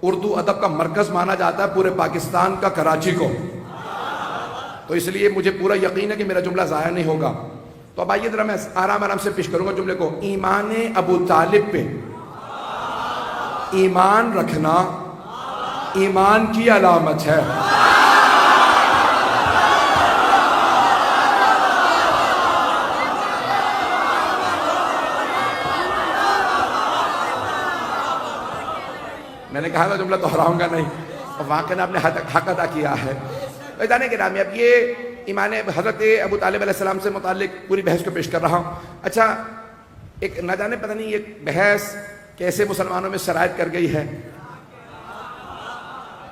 اردو ادب کا مرکز مانا جاتا ہے پورے پاکستان کا کراچی کو، تو اس لیے مجھے پورا یقین ہے کہ میرا جملہ ضائع نہیں ہوگا. تو اب آئیے ذرا میں آرام آرام سے پیش کروں گا جملے کو. ایمان ابو طالب پہ ایمان رکھنا ایمان کی علامت ہے. میں نے کہا تھا جملہ دہراؤں گا نہیں، اور واقعاً آپ نے حق ادا کیا ہے. جانے کے نام اب یہ ایمان حضرت ابو طالب علیہ السلام سے متعلق پوری بحث کو پیش کر رہا ہوں. اچھا، ایک نہ جانے پتہ نہیں یہ بحث کیسے مسلمانوں میں سرایت کر گئی ہے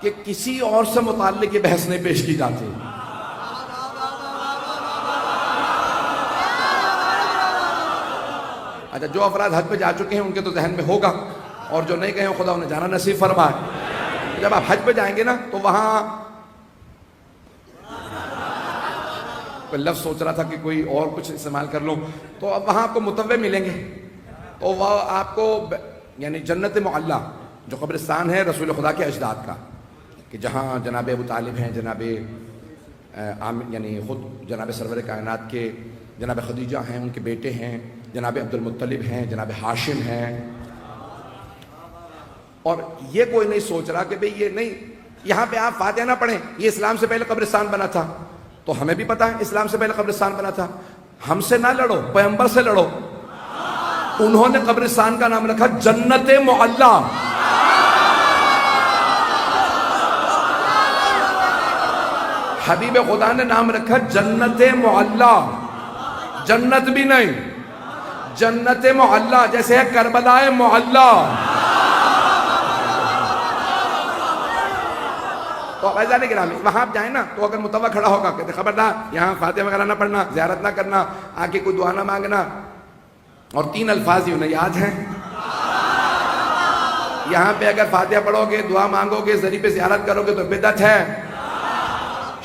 کہ کسی اور سے متعلق یہ بحث نہیں پیش کی جاتی. اچھا، جو افراد حج پہ جا چکے ہیں ان کے تو ذہن میں ہوگا، اور جو نہیں گئے ہیں خدا انہیں جانا نصیب فرمائے. جب آپ حج پہ جائیں گے نا تو وہاں کوئی لفظ سوچ رہا تھا کہ کوئی اور کچھ استعمال کر لوں، تو اب وہاں آپ کو متوع ملیں گے. تو وہ آپ کو یعنی جنت معلیٰ جو قبرستان ہے رسول خدا کے اجداد کا، کہ جہاں جناب ابو طالب ہیں، جناب یعنی خود جناب سرور کائنات کے جناب خدیجہ ہیں، ان کے بیٹے ہیں، جناب عبد المطلب ہیں، جناب ہاشم ہیں. اور یہ کوئی نہیں سوچ رہا کہ بھئی یہ نہیں، یہاں پہ آپ فاتحہ نہ پڑھیں، یہ اسلام سے پہلے قبرستان بنا تھا. تو ہمیں بھی پتہ ہے اسلام سے پہلے قبرستان بنا تھا. ہم سے نہ لڑو، پیغمبر سے لڑو. انہوں نے قبرستان کا نام رکھا جنت معلیٰ. حبیب خدا نے نام رکھا جنت معلیٰ. جنت بھی نہیں، جنت معلیٰ، جیسے ہے کربلا معلیٰ. تو عزیزان گرامی وہاں آپ جائیں نا تو اگر متوع کھڑا ہوگا کہتے خبردار یہاں فاتحہ وغیرہ نہ پڑھنا، زیارت نہ کرنا، آگے کوئی دعا نہ مانگنا. اور 3 الفاظ ہی انہیں یاد ہیں. یہاں پہ اگر فاتحہ پڑھو گے، دعا مانگو گے، ذریعے پہ زیارت کرو گے تو بدعت ہے،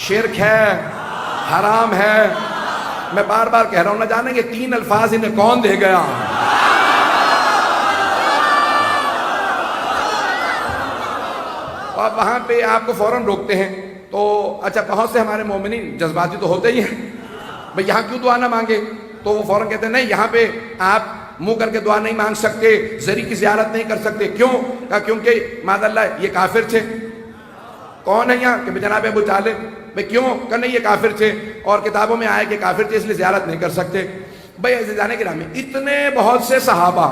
شرک ہے، حرام ہے. میں بار بار کہہ رہا ہوں، نہ جانے کہ 3 الفاظ انہیں کون دے گیا. اور وہاں پہ آپ کو فوراً روکتے ہیں. تو اچھا، بہت سے ہمارے مومنین جذباتی تو ہوتے ہی ہیں، بھئی یہاں کیوں دعا نہ مانگے؟ تو وہ فوراً کہتے ہیں نہیں، یہاں پہ آپ منہ کر کے دعا نہیں مانگ سکتے، ذریعے کی زیارت نہیں کر سکتے. کیوں؟ کہا کیونکہ معاذ اللہ یہ کافر تھے. کون ہے یہاں؟ کہ جناب ابو طالب. بھئی کیوں؟ کہ نہیں یہ کافر تھے اور کتابوں میں آیا کہ کافر تھے اس لیے زیارت نہیں کر سکتے. بھئی عزیزان گرامی اتنے بہت سے صحابہ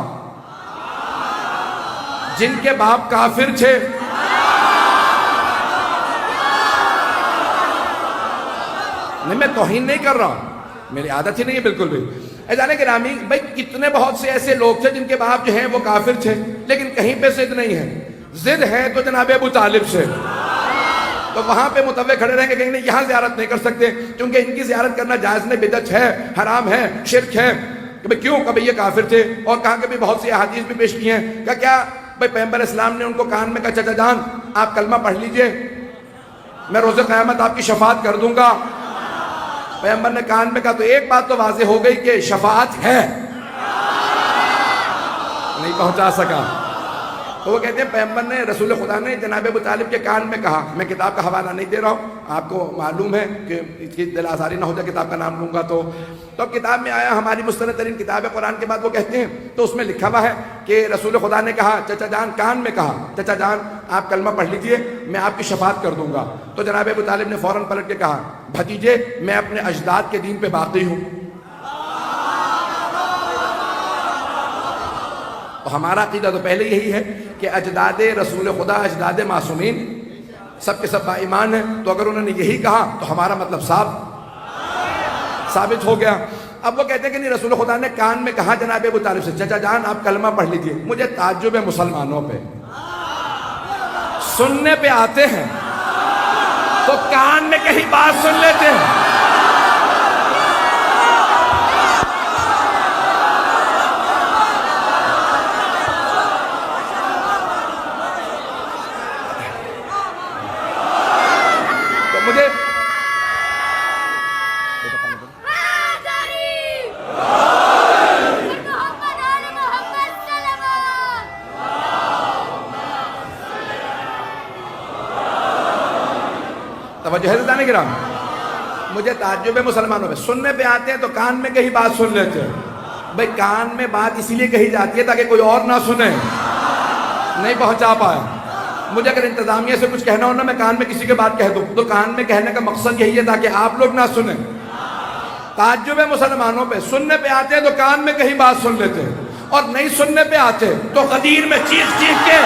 جن کے باپ کافر تھے، نہیں میں توہین نہیں کر رہا ہوں، میری عادت ہی نہیں ہے بالکل بھی. عزیزان گرامی بھئی کتنے بہت سے ایسے لوگ تھے جن کے باپ جو ہیں وہ کافر تھے، لیکن کہیں پہ ضد نہیں ہے. ضد ہے تو جناب ابو طالب سے. تو وہاں پہ متوع کھڑے رہیں گے، کہیں نہیں یہاں زیارت نہیں کر سکتے کیونکہ ان کی زیارت کرنا جائز نہیں، بدعت ہے، حرام ہے، شرک ہے. کہ بھئی کیوں؟ کہ بھئی یہ کافر تھے. اور کہا کہ بہت سی احادیث بھی پیش کی ہیں. کیا بھئی پیغمبر اسلام نے ان کو کان میں کہا چچا جان آپ کلمہ پڑھ لیجئے، میں روز قیامت آپ کی شفاعت کر دوں گا. پیغمبر نے کان میں کہا تو ایک بات تو واضح ہو گئی کہ شفاعت ہے، نہیں پہنچا سکا. تو وہ کہتے ہیں پیغمبر نے، رسول خدا نے جناب ابو طالب کے کان میں کہا. میں کتاب کا حوالہ نہیں دے رہا ہوں، آپ کو معلوم ہے کہ اس کی دل آزاری نہ ہو جائے کتاب کا نام لوں گا. تو اب کتاب میں آیا، ہماری مستند ترین کتاب ہے قرآن کے بعد وہ کہتے ہیں، تو اس میں لکھا ہوا ہے کہ رسول خدا نے کہا چچا جان، کان میں کہا چچا جان آپ کلمہ پڑھ لیجئے، میں آپ کی شفاعت کر دوں گا. تو جناب ابو طالب نے فوراً پلٹ کے کہا بھتیجے میں اپنے اجداد کے دین پہ باقی ہوں. تو ہمارا عقیدہ تو پہلے یہی ہے کہ اجداد رسول خدا، اجداد معصومین سب کے سب با ایمان ہیں. تو اگر انہوں نے یہی کہا تو ہمارا مطلب ثابت ہو گیا. اب وہ کہتے ہیں کہ نہیں، رسول خدا نے کان میں کہا جناب ابو طالب سے چچا جان آپ کلمہ پڑھ لیجئے. مجھے تعجب ہے مسلمانوں پہ، سننے پہ آتے ہیں تو کان میں کہیں بات سن لیتے ہیں. مجھے توجہ ہے دانے گرام. مجھے تعجب ہے مسلمانوں میں، سننے پہ آتے ہیں تو کان میں کہیں بات سن لیتے ہیں. بھئی کان میں بات اسی لیے کہی جاتی ہے تاکہ کوئی اور نہ سنے، نہیں پہنچا پائے. مجھے اگر انتظامیہ سے کچھ کہنا ہو نا، میں کان میں کسی کے بات کہہ دوں تو کان میں کہنے کا مقصد یہی ہے تاکہ آپ لوگ نہ سنیں. تعجب ہے مسلمانوں پہ، سننے پہ آتے ہیں تو کان میں کہیں بات سن لیتے ہیں، اور نہیں سننے پہ آتے تو غدیر میں چیخ چیخ کے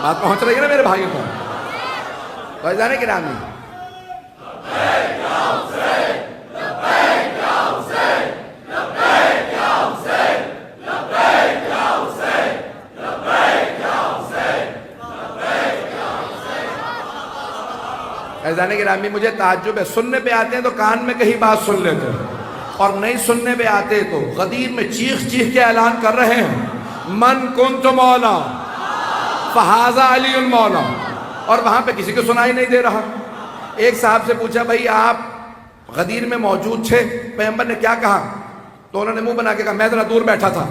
بات پہنچ رہی ہے نا میرے بھائیوں کو. فیضان گرامی، فیضان گرامی مجھے تعجب ہے، سننے پہ آتے ہیں تو کان میں کہیں بات سن لیتے ہیں، اور نہیں سننے پہ آتے تو غدیر میں چیخ چیخ کے اعلان کر رہے ہیں من کنت مولا فہذا علی المولا. اور وہاں پہ کسی کو سنائی نہیں دے رہا. ایک صاحب سے پوچھا بھائی آپ غدیر میں موجود تھے، پیغمبر نے کیا کہا؟ تو انہوں نے منہ بنا کے کہا میں ذرا دور بیٹھا تھا.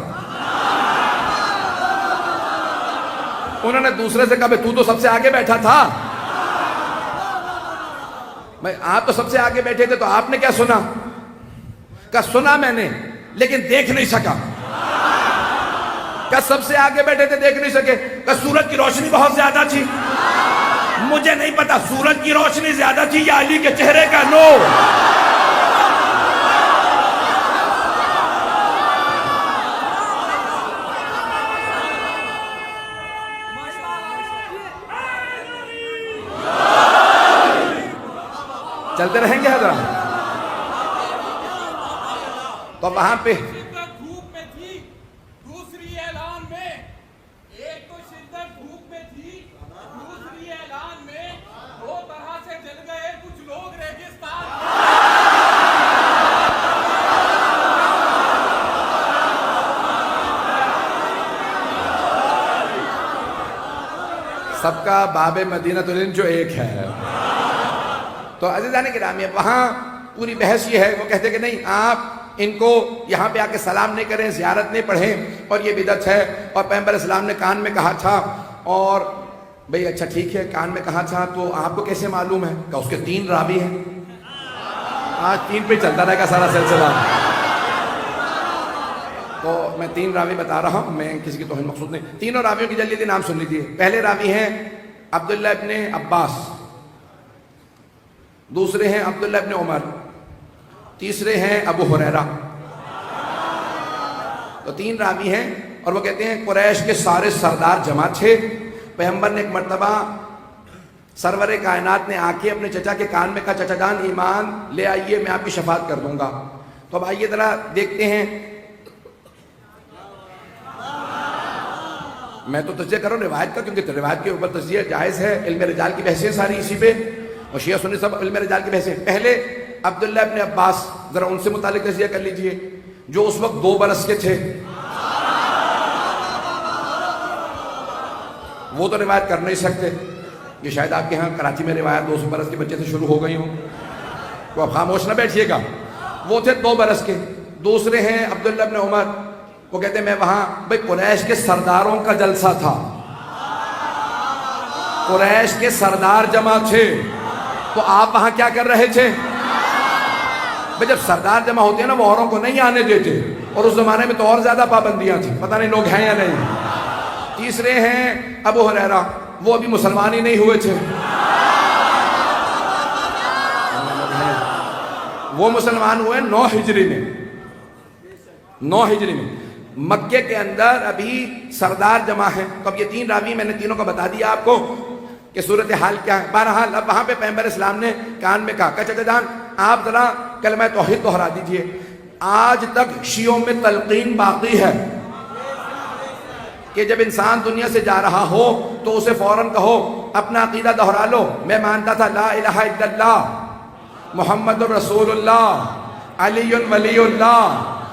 انہوں نے دوسرے سے کہا بھائی تو سب سے آگے بیٹھا تھا. بھائی آپ تو سب سے آگے بیٹھے تھے تو آپ نے کیا سنا؟ کہا سنا میں نے لیکن دیکھ نہیں سکا. کہا سب سے آگے بیٹھے تھے دیکھ نہیں سکے. کہا سورج کی روشنی بہت زیادہ تھی. مجھے نہیں پتا سورج کی روشنی زیادہ تھی یا علی کے چہرے کا نور. چلتے رہیں گے حضرات. تو وہاں پہ سب کا باب مدینہ العلم جو ایک ہے. تو عزیزان گرامی وہاں پوری بحث یہ ہے، وہ کہتے کہ نہیں آپ ان کو یہاں پہ آ کے سلام نہیں کریں، زیارت نہیں پڑھیں، اور یہ بدعت ہے. اور پیغمبر اسلام نے کان میں کہا تھا. اور بھئی اچھا ٹھیک ہے کان میں کہا تھا تو آپ کو کیسے معلوم ہے؟ کہ اس کے 3 راوی ہیں. آج 3 پہ چلتا رہے گا سارا سلسلہ. تو میں 3 راوی بتا رہا ہوں، میں کسی کی توہین مقصود نہیں. تینوں راویوں کی جلدی نام سن لیجیے. پہلے راوی ہیں عبداللہ ابن عباس، دوسرے ہیں عبداللہ ابن عمر، تیسرے ہیں ابو ہریرہ. تو 3 راوی ہیں. اور وہ کہتے ہیں قریش کے سارے سردار جمع تھے. پیغمبر نے ایک مرتبہ سرور کائنات نے آ کے اپنے چچا کے کان میں کہا چچا جان ایمان لے آئیے میں آپ کی شفاعت کر دوں گا. تو اب آئیے ذرا دیکھتے ہیں. میں تو تجزیہ کروں روایت کا، کیونکہ روایت کے اوپر تجزیہ جائز ہے. علم رجال کی بحثیں ساری اسی پہ، اور شیعہ سنی سب علم رجال کی بحثیں. پہلے عبداللہ ابن عباس، ذرا ان سے متعلق تجزیہ کر لیجئے، جو اس وقت 2 برس کے تھے. وہ تو روایت کر نہیں سکتے. یہ شاید آپ کے ہاں کراچی میں روایت 200 برس کے بچے سے شروع ہو گئی ہوں، تو آپ خاموش نہ بیٹھیے گا. وہ تھے 2 برس کے. دوسرے ہیں عبداللہ ابن عمر، وہ کہتے ہیں میں وہاں، بھئی قریش کے سرداروں کا جلسہ تھا، قریش کے سردار جمع تھے، تو آپ وہاں کیا کر رہے تھے؟ بھئی جب سردار جمع ہوتے ہیں نا وہ اوروں کو نہیں آنے دیتے، اور اس زمانے میں تو اور زیادہ پابندیاں تھیں، پتہ نہیں لوگ ہیں یا نہیں. تیسرے ہیں ابو ہریرہ، وہ ابھی مسلمان ہی نہیں ہوئے تھے. وہ مسلمان ہوئے 9 ہجری میں. 9 ہجری میں مکے کے اندر ابھی سردار جمع ہیں. تو اب یہ 3 راوی میں نے تینوں کا بتا دیا آپ کو کہ صورتحال کیا ہے. بہرحال اب وہاں پہ پیغمبر اسلام نے کان میں کہا چچا جان آپ ذرا کلمہ توحید دہرا دیجئے. آج تک شیعوں میں تلقین باقی ہے کہ جب انسان دنیا سے جا رہا ہو تو اسے فوراً کہو اپنا عقیدہ دہرا لو. میں مانتا تھا لا الہ الا اللہ محمد رسول اللہ. علی ولی اللہ،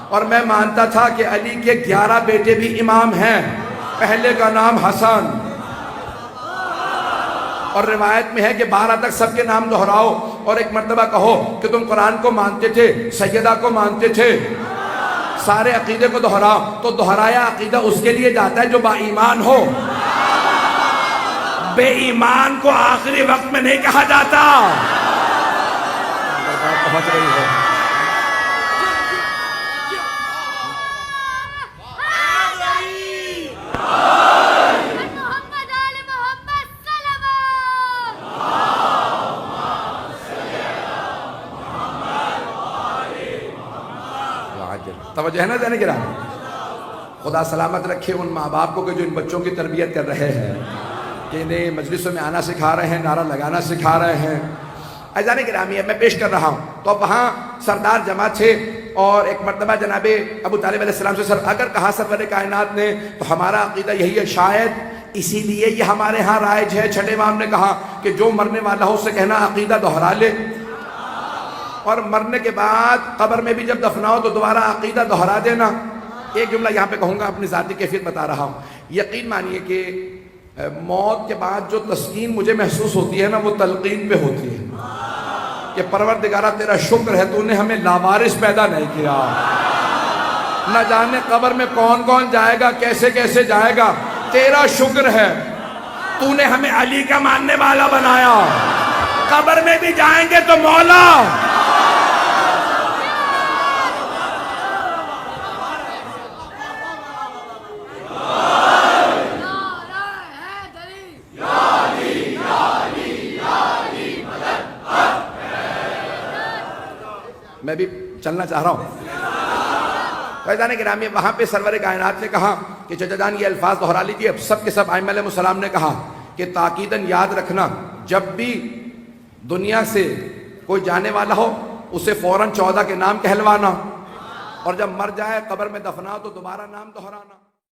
اور میں مانتا تھا کہ علی کے 11 بیٹے بھی امام ہیں، پہلے کا نام حسن، اور روایت میں ہے کہ 12 تک سب کے نام دہراؤ اور ایک مرتبہ کہو کہ تم قرآن کو مانتے تھے، سیدہ کو مانتے تھے، سارے عقیدے کو دہراؤ۔ تو دہرایا عقیدہ اس کے لیے جاتا ہے جو با ایمان ہو، بے ایمان کو آخری وقت میں نہیں کہا جاتا۔ پہنچ رہی ہے توجہ ہے نا جانے گرامی؟ خدا سلامت رکھے ان ماں باپ کو کہ جو ان بچوں کی تربیت کر رہے ہیں، کہ انہیں مجلسوں میں آنا سکھا رہے ہیں، نعرہ لگانا سکھا رہے ہیں۔ اذان گرامی اب میں پیش کر رہا ہوں، تو اب وہاں سردار جمع تھے اور ایک مرتبہ جناب ابو طالب علیہ السلام سے سر اگر کہا سرور کائنات نے تو ہمارا عقیدہ یہی ہے، شاید اسی لیے یہ ہمارے ہاں رائج ہے۔ چھٹے امام نے کہا کہ جو مرنے والا ہو اس سے کہنا عقیدہ دہرا لے، اور مرنے کے بعد قبر میں بھی جب دفناؤ تو دوبارہ عقیدہ دہرا دینا۔ ایک جملہ یہاں پہ کہوں گا، اپنی ذاتی کیفیت بتا رہا ہوں۔ یقین مانیے کہ موت کے بعد جو تسکین مجھے محسوس ہوتی ہے نا، وہ تلقین پہ ہوتی ہے کہ پروردگارہ تیرا شکر ہے تو نے ہمیں لاوارث پیدا نہیں کیا، نہ جانے قبر میں کون کون جائے گا، کیسے کیسے جائے گا، تیرا شکر ہے تو نے ہمیں علی کا ماننے والا بنایا، قبر میں بھی جائیں گے تو مولا میں بھی چلنا چاہ رہا ہوں۔ فیضان گرامی وہاں پہ سرور کائنات نے کہا کہ چچا جان یہ الفاظ دہرا لیجئے۔ سب کے سب ائمہ علیہ السلام نے کہا کہ تاکیداً یاد رکھنا، جب بھی دنیا سے کوئی جانے والا ہو اسے فوراً 14 کے نام کہلوانا، اور جب مر جائے قبر میں دفناؤ تو دوبارہ نام دہرانا۔